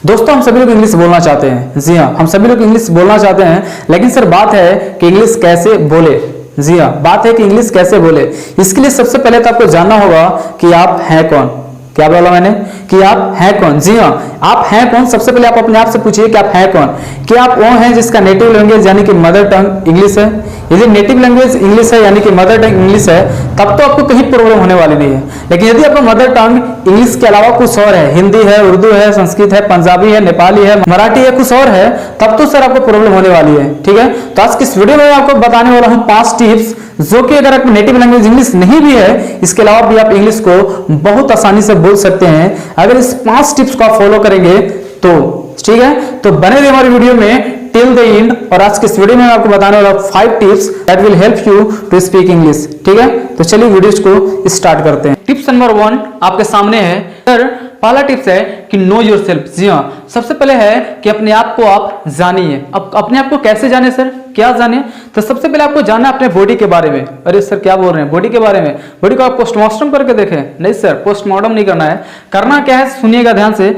दोस्तों हम सभी लोग इंग्लिश बोलना चाहते हैं। जी हाँ, हम सभी लोग इंग्लिश बोलना चाहते हैं, लेकिन सर बात है कि इंग्लिश कैसे बोले। जी हाँ, बात है कि इंग्लिश कैसे बोले। इसके लिए सबसे पहले तो आपको जानना होगा कि आप हैं कौन। क्या बोला मैंने कि आप हैं कौन। जी हाँ, आप हैं कौन। सबसे पहले आप अपने आप से पूछिए कि आप हैं कौन। क्या आप वो हैं जिसका नेटिव लैंग्वेज यानी कि मदर टंग इंग्लिश है। यदि नेटिव लैंग्वेज इंग्लिश है यानी कि मदर टंग इंग्लिश है, तब तो आपको कहीं प्रॉब्लम होने वाली नहीं है। लेकिन यदि आपका मदर टंग इंग्लिश के अलावा कुछ और है, हिंदी है, उर्दू है, संस्कृत है, पंजाबी है, नेपाली है, मराठी है, कुछ और है, तब तो सर आपको प्रॉब्लम होने वाली है। ठीक है, तो आज की इस वीडियो में आपको बताने वाला हूं 5 टिप्स, जो कि अगर आपकी नेटिव लैंग्वेज इंग्लिश नहीं भी है, इसके अलावा भी आप इंग्लिश को बहुत आसानी से बोल सकते हैं अगर इस 5 टिप्स को आप फॉलो करेंगे तो। ठीक है, तो बने रहिए हमारी वीडियो में टिल द एंड। और आज के इस वीडियो में मैं आपको बताने वाला 5 tips that will help you to speak English. ठीक है, तो चलिए वीडियोस को स्टार्ट करते हैं। टिप्स नंबर 1 आपके सामने है। सर पहला टिप्स है कि नो योरसेल्फ। जी हाँ, सबसे पहले है कि अपने आप को आप जानिए। अब अपने आप को कैसे जाने सर, क्या जाने? तो सबसे पहले आपको जानना है अपने बॉडी के बारे में। अरे सर क्या बोल रहे हैं बॉडी के बारे में? बॉडी को आप पोस्टमार्टम करके देखें? नहीं सर, पोस्टमार्टम नहीं करना है। करना क्या है, सुनिएगा ध्यान से।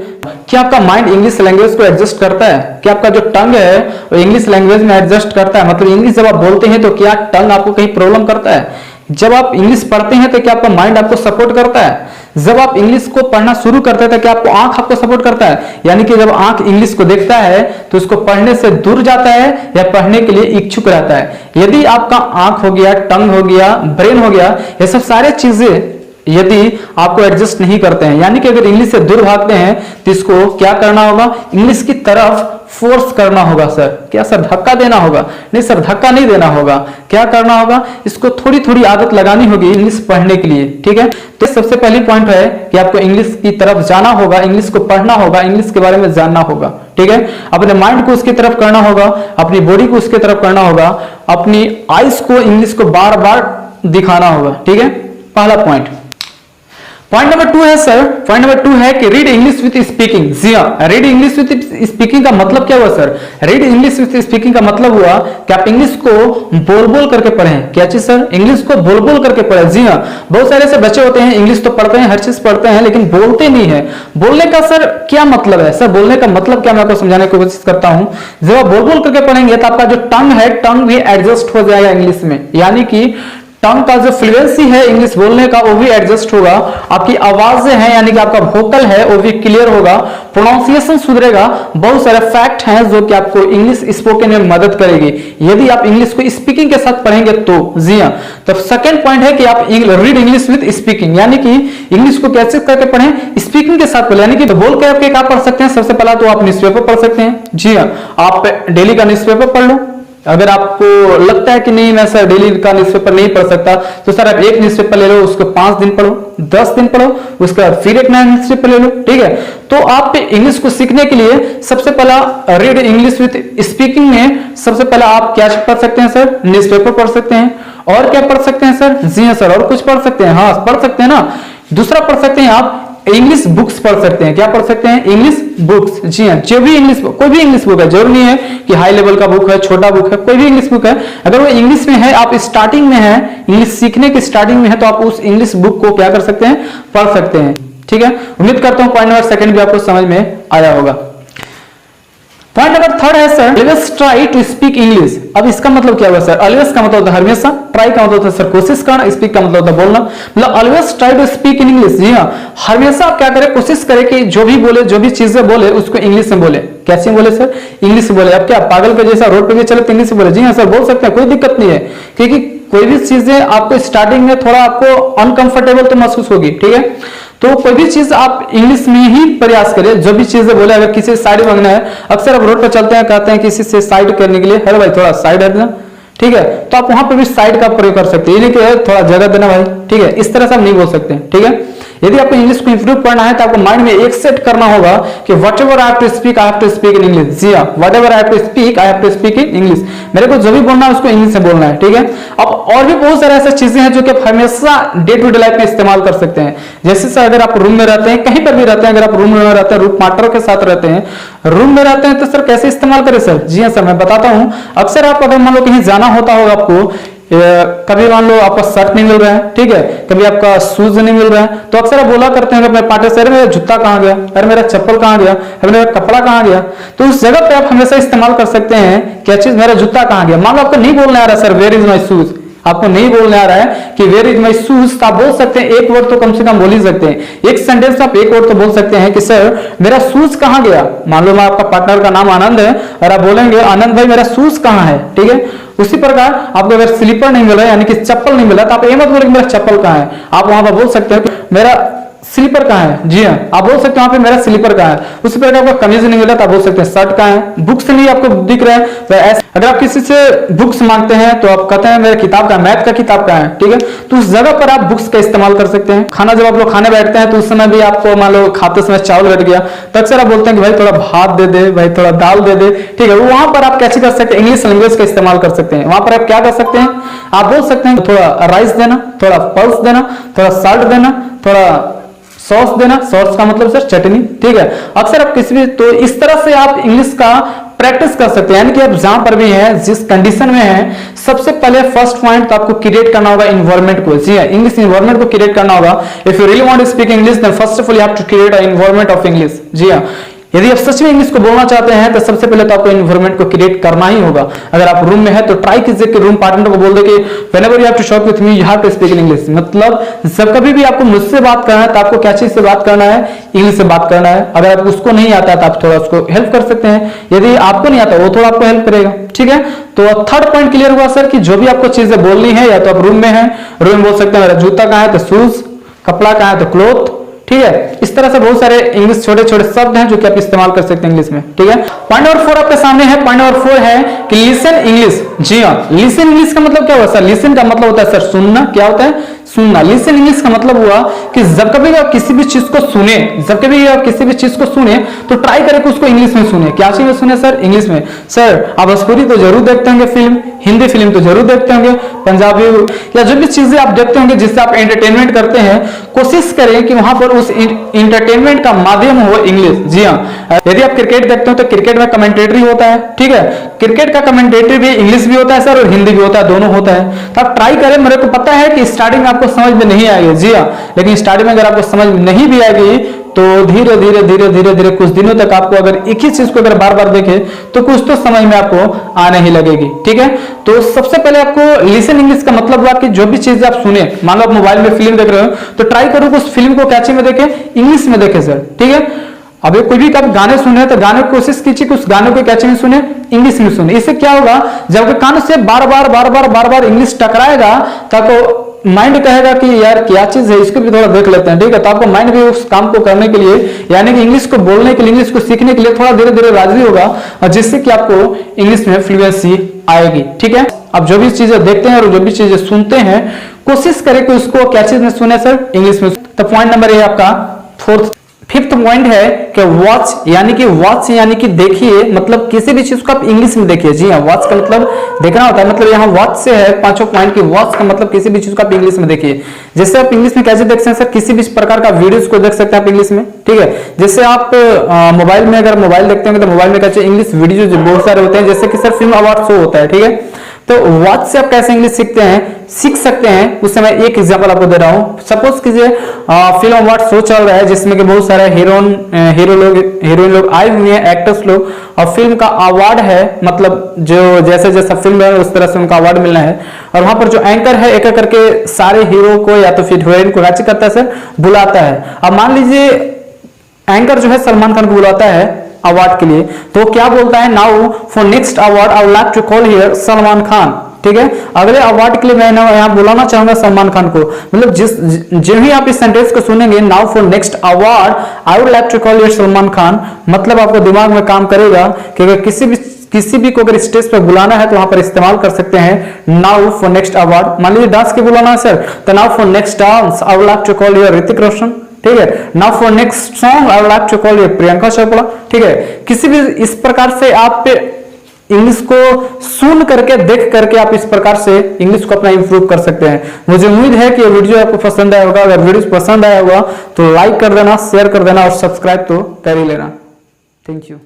क्या आपका माइंड इंग्लिश लैंग्वेज को एडजस्ट करता है? क्या आपका जो टंग है वो इंग्लिश लैंग्वेज में एडजस्ट करता है? मतलब इंग्लिश जब आप बोलते हैं तो क्या टंग आपको कहीं प्रॉब्लम करता है? जब आप इंग्लिश पढ़ते हैं तो क्या आपका माइंड आपको सपोर्ट करता है? जब आप इंग्लिश को पढ़ना शुरू करते हैं तो क्या आपको आंख आपको सपोर्ट करता है? यानी कि जब आंख इंग्लिश को देखता है तो उसको पढ़ने से दूर जाता है या पढ़ने के लिए इच्छुक रहता है? यदि आपका आंख हो गया, टंग हो गया, ब्रेन हो गया, ये सब सारे चीजें यदि आपको एडजस्ट नहीं करते हैं, यानी कि अगर इंग्लिश से दूर भागते हैं, तो इसको क्या करना होगा? इंग्लिश की तरफ फोर्स करना होगा। सर क्या सर धक्का देना होगा? नहीं सर, धक्का नहीं देना होगा। क्या करना होगा? इसको थोड़ी थोड़ी आदत लगानी होगी इंग्लिश पढ़ने के लिए। ठीक है, तो सबसे पहली पॉइंट है कि आपको इंग्लिश की तरफ जाना होगा, इंग्लिश को पढ़ना होगा, इंग्लिश के बारे में जानना होगा। ठीक है, अपने माइंड को उसकी तरफ करना होगा, अपनी बॉडी को उसकी तरफ करना होगा, अपनी आइज को इंग्लिश को बार बार दिखाना होगा। ठीक है, पहला पॉइंट। पॉइंट नंबर 2 है सर, पॉइंट नंबर 2 है कि रीड इंग्लिश विथ स्पीकिंग। जी हाँ, रीड इंग्लिश विथ स्पीकिंग का मतलब क्या हुआ sir? Read English with speaking का मतलब हुआ कि आप इंग्लिश को बोल बोल करके पढ़ें। क्या चीज सर? इंग्लिश को बोल बोल करके पढ़ें। जी हाँ, बहुत सारे ऐसे बच्चे होते हैं इंग्लिश तो पढ़ते हैं, हर चीज पढ़ते हैं, लेकिन बोलते नहीं है। बोलने का सर क्या मतलब है? सर बोलने का मतलब क्या, मैं आपको समझाने की कोशिश करता हूं। जब आप बोल बोल करके पढ़ेंगे तो आपका जो टंग है, टंग भी एडजस्ट हो जाएगा इंग्लिश में, यानी कि टंग का जो फ्लुएंसी है इंग्लिश बोलने का वो भी एडजस्ट होगा। आपकी आवाजें हैं यानी कि आपका वोकल है वो भी क्लियर होगा, प्रोनाउंसिएशन सुधरेगा। बहुत सारे फैक्ट हैं जो कि आपको इंग्लिश स्पोकन में मदद करेगी यदि आप इंग्लिश को स्पीकिंग के साथ पढ़ेंगे तो। जी हाँ, तो सेकंड पॉइंट है कि आप रीड इंग्लिश विद स्पीकिंग, यानी कि इंग्लिश को कैसे करके पढ़ें? स्पीकिंग के साथ पढ़ें। यानी कि बोल के आप क्या पढ़ सकते हैं? सबसे पहला तो आप न्यूज़पेपर पढ़ सकते हैं। जी हाँ, आप डेली का न्यूज़पेपर पढ़ लो। अगर आपको लगता है कि नहीं मैं सर डेली का न्यूज़पेपर नहीं पढ़ सकता, तो सर आप एक न्यूज़पेपर ले लो, उसको 5 दिन पढ़ो, 10 दिन पढ़ो, उसके बाद फिर एक नया न्यूज़पेपर ले लो। ठीक है, तो आप इंग्लिश को सीखने के लिए सबसे पहला रीड इंग्लिश विथ स्पीकिंग में सबसे पहला आप क्या पढ़ सकते हैं सर? न्यूज़पेपर पढ़ सकते हैं। और क्या पढ़ सकते हैं सर? जी हाँ सर, और कुछ पढ़ सकते हैं। हाँ पढ़ सकते हैं ना। दूसरा पढ़ सकते हैं आप इंग्लिश बुक्स पढ़ सकते हैं। क्या पढ़ सकते हैं? English books. जी हाँ, जो भी इंग्लिश बुक, कोई भी इंग्लिश बुक है, जरूरी नहीं है कि हाई लेवल का बुक है, छोटा बुक है, कोई भी इंग्लिश बुक है, अगर वो इंग्लिश में है, आप स्टार्टिंग में है, इंग्लिश सीखने की स्टार्टिंग में है, तो आप उस इंग्लिश बुक को क्या कर सकते हैं? पढ़ सकते हैं। ठीक है, उम्मीद करता हूं पॉइंट नंबर 2 भी आपको समझ में आया होगा। पॉइंट नंबर 3 है sir, always try to speak English. अब इसका मतलब क्या हुआ सर? ऑलवेज का मतलब होता है हमेशा, ट्राई का मतलब होता है सर कोशिश करना, स्पीक का मतलब होता है बोलना। मतलब always try to speak in English. जी हाँ, हमेशा आप क्या करें? कोशिश करें कि जो भी बोले, जो भी चीजें बोले उसको इंग्लिश में बोले। कैसे बोले सर? इंग्लिश में बोले। अब क्या पागल के जैसा रोड पे भी चले तो इंग्लिश में बोले? जी हाँ सर, बोल सकते हैं, कोई दिक्कत नहीं है, क्योंकि कोई भी चीजें आपको स्टार्टिंग में थोड़ा आपको अनकंफर्टेबल तो महसूस होगी। ठीक है, तो कोई भी चीज आप इंग्लिश में ही प्रयास करें। जो भी चीजें बोले, अगर किसी से साइड मांगना है, अक्सर आप रोड पर चलते हैं, कहते हैं किसी से साइड करने के लिए, अरे भाई थोड़ा साइड है ना, ठीक है, तो आप वहां पर भी साइड का प्रयोग कर सकते हैं, यानी कि थोड़ा जगह देना भाई। ठीक है, इस तरह से आप नहीं बोल सकते। ठीक है, यदि आपको इंग्लिश को इंप्रूव करना है तो आपको माइंड में एक सेट करना होगा कि whatever I have to speak, I have to speak in English. जी हाँ, whatever I have to speak, I have to speak in English. मेरे को जो भी बोलना है उसको इंग्लिश में बोलना है। ठीक है, अब और भी बहुत सारे ऐसे चीजें हैं जो कि आप हमेशा डे टू डे लाइफ में इस्तेमाल कर सकते हैं। जैसे सर अगर आप रूम में रहते हैं, कहीं पर भी रहते हैं, अगर आप रूम में रहते हैं, रूम पार्टनर के साथ रहते हैं, रूम में रहते हैं, तो सर कैसे इस्तेमाल करें सर? जी हाँ सर, मैं बताता हूं। अक्सर आप अगर मान लो कहीं जाना होता होगा आपको, कभी मान लो आपका शर्ट नहीं मिल रहा है, ठीक है, कभी आपका शूज नहीं मिल रहा है, तो अक्सर आप बोला करते हैं अपने पार्टनर से, अरे मेरा जूता कहाँ गया, अरे मेरा चप्पल कहाँ गया, अरे मेरा कपड़ा कहाँ गया। तो उस जगह पे आप हमेशा इस्तेमाल कर सकते हैं क्या चीज, मेरा जूता कहाँ गया। मान लो आपको नहीं बोलने आ रहा sir where is my shoes, आपको नहीं बोलने आ रहा है कि वेयर इज माई शूज, तो आप बोल सकते हैं एक वर्ड तो कम से कम बोल ही सकते हैं, एक सेंटेंस में आप एक वर्ड तो बोल सकते हैं कि सर मेरा शूज कहाँ गया। मान लो आपका पार्टनर का नाम आनंद है और आप बोलेंगे आनंद भाई मेरा शूज कहाँ है, ठीक है। उसी प्रकार आपको अगर स्लीपर नहीं मिला यानी कि चप्पल नहीं मिला तो आप ये मत बोलेंगे मेरा चप्पल कहाँ है, आप वहां पर बोल सकते हो कि मेरा स्लीपर कहाँ है। जी हाँ, आप बोल सकते हो वहां पे मेरा स्लीपर कहाँ है। उसी प्रकार आपको कमीज नहीं मिला तो आप बोल सकते हैं शर्ट कहाँ है। बुक्स नहीं आपको दिख रहा है तो ऐसे अगर आप किसी से बुक्स मांगते हैं तो आप कहते हैं मेरा किताब का, मैथ का किताब कहाँ है, ठीक है। तो उस जगह पर आप बुक्स का इस्तेमाल कर सकते हैं। खाना जब आप लोग खाने बैठते हैं तो उस समय भी आपको मान लो खाते समय चावल घट गया तो अक्सर आप बोलते हैं कि भाई थोड़ा भात दे दे, भाई थोड़ा दाल दे दे, ठीक है। वहां पर आप कैसे कर सकते हैं, इंग्लिश लैंग्वेज का इस्तेमाल कर सकते हैं। वहां पर आप क्या कर सकते हैं, आप बोल सकते हैं थोड़ा राइस देना, थोड़ा पल्स देना, थोड़ा साल्ट देना, थोड़ा सॉस देना। सॉस का मतलब सर चटनी, ठीक है। अक्सर आप किसी भी तो इस तरह से आप इंग्लिश का प्रैक्टिस कर सकते हैं, यानी कि आप जहां पर भी हैं जिस कंडीशन में हैं सबसे पहले फर्स्ट पॉइंट तो आपको क्रिएट करना होगा इन्वायरमेंट को। जी इंग्लिश इन्वायरमेंट को क्रिएट करना होगा। If you really want to speak English then first of all you have to create a environment of English. जी हाँ, यदि आप सच में इंग्लिश को बोलना चाहते हैं तो सबसे पहले तो आपको एनवायरनमेंट को क्रिएट करना ही होगा। अगर आप रूम में है तो ट्राई कीजिए कि रूम पार्टनर को बोल दे कि whenever you have to talk with me you have to speak in English. मतलब जब कभी भी आपको मुझसे बात करना है तो आपको क्या चीज से बात करना है, इंग्लिश से बात करना है। अगर आप उसको नहीं आता है तो आप थोड़ा उसको हेल्प कर सकते हैं, यदि आपको नहीं आता वो थोड़ा आपको हेल्प करेगा, ठीक है। तो थर्ड पॉइंट क्लियर हुआ सर कि जो भी आपको चीजें बोलनी है या तो आप रूम में है, रूम में बोल सकते हैं मेरा जूता कहाँ है तो शूज, कपड़ा कहाँ है तो क्लोथ, ठीक है। इस तरह से बहुत सारे इंग्लिश छोटे छोटे शब्द हैं जो कि आप इस्तेमाल कर सकते हैं इंग्लिश में, ठीक है। पॉइंट नंबर 4 आपके सामने है। पॉइंट नंबर 4 है कि लिसन इंग्लिश। जी हाँ, लिसन इंग्लिश का मतलब क्या हुआ सर, लिसन का मतलब होता है सर सुनना। क्या होता है, सुनना। लिसन इंग्लिश का मतलब हुआ कि जब कभी आप किसी भी चीज को सुने, जब कभी आप किसी भी चीज को सुने तो ट्राई करें कि उसको इंग्लिश में सुने। क्या चीज में सुने सर, इंग्लिश में। सर आप भोजपुरी तो जरूर देखते होंगे फिल्म, हिंदी फिल्म तो जरूर देखते होंगे, पंजाबी या जो भी चीजें आप देखते होंगे जिससे आप एंटरटेनमेंट करते हैं, कोशिश करें कि वहां पर उस एंटरटेनमेंट का माध्यम हो इंग्लिश। जी हाँ, यदि आप क्रिकेट देखते हो तो क्रिकेट में कमेंटेटरी होता है, ठीक है। क्रिकेट का कमेंटेटरी भी इंग्लिश भी होता है सर और हिंदी भी होता है, दोनों होता है। तो आप ट्राई करें। मेरे को पता है कि स्टार्टिंग में आपको समझ में नहीं आएगी, जी हाँ, लेकिन स्टार्टिंग में अगर आपको समझ में नहीं भी आएगी तो धीरे धीरे धीरे धीरे धीरे कुछ दिनों तक आपको अगर एक ही चीज को अगर बार बार देखे तो कुछ तो समझ में आपको आने ही लगेगी, ठीक है। तो सबसे पहले आपको लिसन इंग्लिश का मतलब हुआ कि जो भी चीज आप सुने, मान लो आप मोबाइल में फिल्म देख रहे हो तो ट्राई करो कि उस फिल्म को कैची में देखें, इंग्लिश में देखें सर, ठीक है। अब कोई भी कभी गाने सुने तो गाने की कोशिश कीजिए कि उस गानों के कैचे में सुने, इंग्लिश में सुने। इससे क्या होगा, जब कान से बार बार इंग्लिश टकराएगा तो आपको माइंड कहेगा कि यार क्या चीज है, इसको भी थोड़ा देख लेते हैं, ठीक है। तो आपको माइंड भी उस काम को करने के लिए यानी कि इंग्लिश को बोलने के लिए, इंग्लिश को सीखने के लिए थोड़ा धीरे धीरे राजी होगा और जिससे कि आपको इंग्लिश में फ्लुएंसी आएगी, ठीक है। अब जो भी चीजें देखते हैं और जो भी चीजें सुनते हैं कोशिश करें कि उसको क्या चीज में सुने सर, इंग्लिश में। तो पॉइंट नंबर है आपका फिफ्थ पॉइंट है कि वॉच यानी कि देखिए, मतलब किसी भी चीज को आप इंग्लिश में देखिए। जी हाँ, वॉच का मतलब देखना होता है, मतलब यहाँ वॉच से है पांचों पॉइंट की वॉच का मतलब किसी भी चीज को आप इंग्लिश में देखिए। जैसे आप इंग्लिश में कैसे देख सकते हैं सर, किसी भी प्रकार का वीडियोस को देख सकते हैं आप इंग्लिश में, ठीक है। जैसे आप मोबाइल में अगर मोबाइल देखते होंगे तो मोबाइल में कैसे इंग्लिश वीडियो बहुत सारे होते हैं, जैसे कि सर फिल्म अवार्ड शो होता है, ठीक है। तो वॉच से आप कैसे इंग्लिश सीख सकते हैं उससे मैं एक एग्जांपल आपको दे रहा हूं। सपोज कीजिए फिल्म अवार्ड शो चल रहा है जिसमें कि बहुत सारे हीरोइन लोग आए हुए हैं, एक्टर्स लोग, और फिल्म का अवार्ड है, मतलब जो जैसे जैसा फिल्म है उस तरह से उनका अवार्ड मिलना है। और वहां पर जो एंकर है एक एक करके सारे हीरो को या तो फिर हीरोइन को कैसे करता है सर, बुलाता है। अब मान लीजिए एंकर जो है सलमान खान को बुलाता है अवार्ड के लिए, तो क्या बोलता है, now for next award I would like to call here Salman Khan, ठीक है। अगले अवार्ड के लिए मैं यहाँ बुलाना चाहूंगा सलमान खान को। मतलब जो ही आप इस सेंटेंस को सुनेंगे, now for next award I would like to call here Salman Khan, मतलब आपको दिमाग में काम करेगा कि अगर किसी भी को अगर स्टेज पर बुलाना है तो वहां पर इस्तेमाल कर सकते हैं नाउ फॉर नेक्स्ट अवार्ड। मान लीजिए डांस के बुलाना है सर, तो now for next dance I would like to call here Hrithik Roshan, ठीक है। Now for next song I would like to call here Priyanka Chopra, ठीक है। किसी भी इस प्रकार से आप इंग्लिश को सुन करके देख करके आप इस प्रकार से इंग्लिश को अपना इंप्रूव कर सकते हैं। मुझे उम्मीद है कि ये वीडियो आपको पसंद आया होगा। अगर वीडियो पसंद आया होगा तो लाइक कर देना, शेयर कर देना और सब्सक्राइब तो कर ही लेना। Thank you.